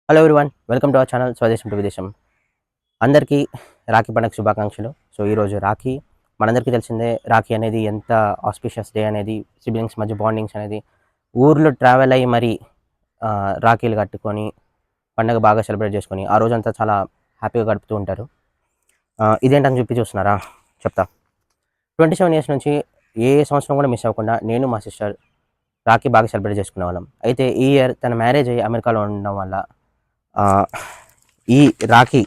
Hello everyone, welcome to our channel Swadesham to Videsham. అందరికీ రాఖీ పండుగ శుభాకాంక్షలు. సో ఈరోజు రాఖీ మనందరికీ తెలిసిందే. రాఖీ అనేది ఎంత ఆస్పిషియస్ డే అనేది, సిబ్లింగ్స్ మధ్య బాండింగ్స్ అనేది ఊర్లో ట్రావెల్ అయ్యి మరి రాఖీలు కట్టుకొని పండుగ బాగా సెలబ్రేట్ చేసుకొని ఆ రోజంతా చాలా హ్యాపీగా గడుపుతూ ఉంటారు. ఇదేంటని చెప్పి చూస్తున్నారా, చెప్తా. 27 ఇయర్స్ నుంచి ఏ సంవత్సరం కూడా మిస్ అవ్వకుండా నేను మా సిస్టర్ రాఖీ బాగా సెలబ్రేట్ చేసుకునే వాళ్ళం. అయితే ఈ ఇయర్ తన మ్యారేజ్ అయ్యి అమెరికాలో ఉండడం వల్ల ఈ రాఖీ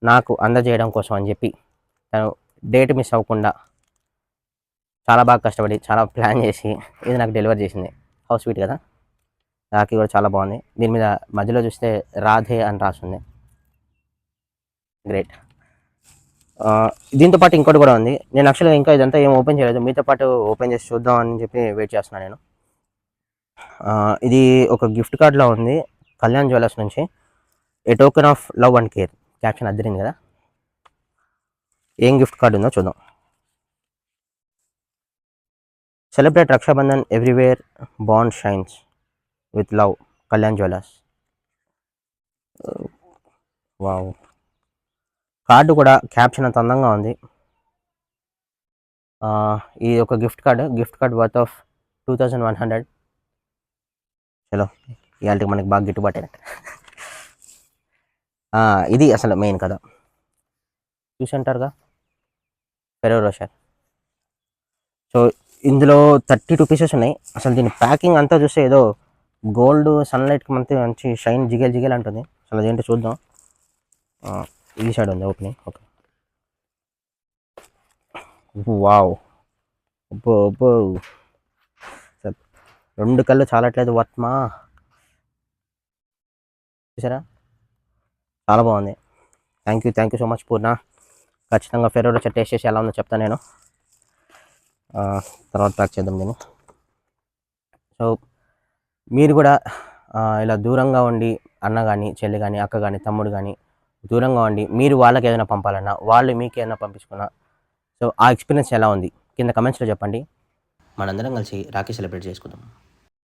నాకు అందజేయడం కోసం అని చెప్పి తను డేట్ మిస్ అవ్వకుండా చాలా బాగా కష్టపడి చాలా ప్లాన్ చేసి ఇది నాకు డెలివర్ చేసింది. హౌస్ స్వీట్ కదా. రాఖీ కూడా చాలా బాగుంది. దీని మీద మధ్యలో చూస్తే రాధే అని రాస్తుంది. గ్రేట్. దీంతో పాటు ఇంకోటి కూడా ఉంది. నేను యాక్చువల్గా ఇంకా ఇదంతా ఏం ఓపెన్ చేయలేదు. మీతో పాటు ఓపెన్ చేసి చూద్దాం అని చెప్పి వెయిట్ చేస్తున్నాను నేను. ఇది ఒక గిఫ్ట్ కార్డ్లో ఉంది, కళ్యాణ్ జ్యువెలర్స్ నుంచి. A token of love and care. Caption అద్దరింది కదా. ఏం గిఫ్ట్ కార్డు ఉందో చూద్దాం. Celebrate Rakshabandhan everywhere, bond shines with love, Kalyan Jewellers. Wow. Card కూడా క్యాప్షన్ అంత అందంగా ఉంది. ఇది ఒక గిఫ్ట్ కార్డ్ వర్త్ ఆఫ్ 2100. చలో, ఇవాళకి మనకి బాగా గిట్టుబాటు అయినట్టు. ఇది అసలు మెయిన్ కదా, చూసి అంటారుగా, ఫెరో రోషర్. సో ఇందులో 32 పీసెస్ ఉన్నాయి. అసలు దీని ప్యాకింగ్ అంతా చూస్తే ఏదో గోల్డ్ సన్లైట్కి మంచి షైన్ జిగేల్ జిగేల్ అంటుంది. అసలు అదేంటో చూద్దాం. ఈ సైడ్ ఉంది ఓపెనింగ్. Okay, wow. అబ్బో అబ్బో, రెండు కళ్ళు చాలట్లేదు వర్త్మా. చూసారా, చాలా బాగుంది. థ్యాంక్ యూ సో మచ్ పూర్ణ. ఖచ్చితంగా ఫెరో రోషర్ టేస్ట్ చేసి ఎలా ఉందో చెప్తాను నేను. తర్వాత ప్యాక్ చేద్దాం నేను. సో మీరు కూడా ఇలా దూరంగా ఉండి, అన్న కానీ చెల్లి కానీ అక్క కానీ తమ్ముడు కానీ దూరంగా ఉండి మీరు వాళ్ళకి ఏదైనా పంపాలన్నా, వాళ్ళు మీకు ఏదైనా పంపించుకున్నా, సో ఆ ఎక్స్పీరియన్స్ ఎలా ఉంది కింద కమెంట్స్లో చెప్పండి. మనందరం కలిసి రాఖీ సెలబ్రేట్ చేసుకుందాం.